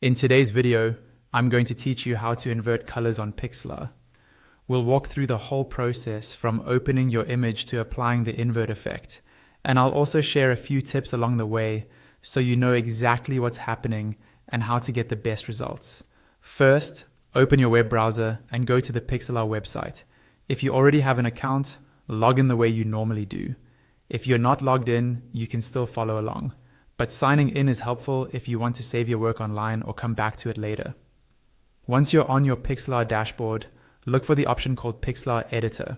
In today's video, I'm going to teach you how to invert colors on Pixlr. We'll walk through the whole process from opening your image to applying the invert effect, and I'll also share a few tips along the way so you know exactly what's happening and how to get the best results. First, open your web browser and go to the Pixlr website. If you already have an account, log in the way you normally do. If you're not logged in, you can still follow along. But signing in is helpful if you want to save your work online or come back to it later. Once you're on your Pixlr dashboard, look for the option called Pixlr Editor.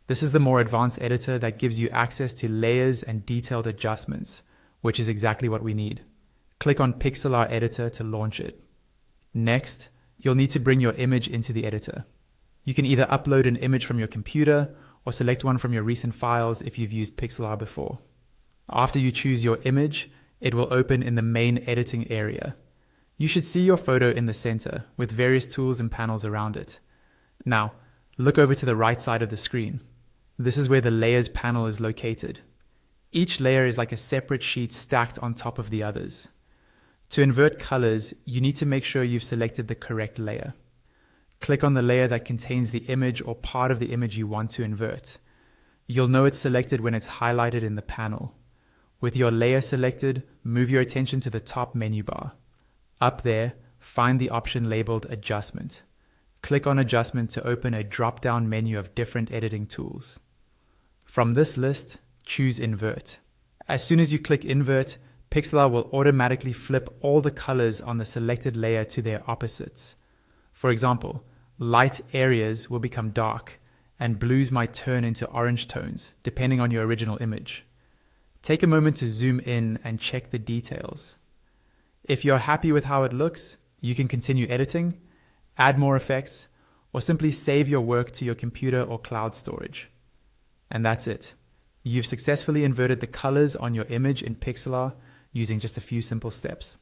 This is the more advanced editor that gives you access to layers and detailed adjustments, which is exactly what we need. Click on Pixlr Editor to launch it. Next, you'll need to bring your image into the editor. You can either upload an image from your computer or select one from your recent files if you've used Pixlr before. After you choose your image, it will open in the main editing area. You should see your photo in the center with various tools and panels around it. Now, look over to the right side of the screen. This is where the layers panel is located. Each layer is like a separate sheet stacked on top of the others. To invert colors, you need to make sure you've selected the correct layer. Click on the layer that contains the image or part of the image you want to invert. You'll know it's selected when it's highlighted in the panel. With your layer selected, move your attention to the top menu bar. Up there, find the option labeled Adjustment. Click on Adjustment to open a drop-down menu of different editing tools. From this list, choose Invert. As soon as you click Invert, Pixlr will automatically flip all the colors on the selected layer to their opposites. For example, light areas will become dark, and blues might turn into orange tones, depending on your original image. Take a moment to zoom in and check the details. If you're happy with how it looks, you can continue editing, add more effects, or simply save your work to your computer or cloud storage. And that's it. You've successfully inverted the colors on your image in Pixlr using just a few simple steps.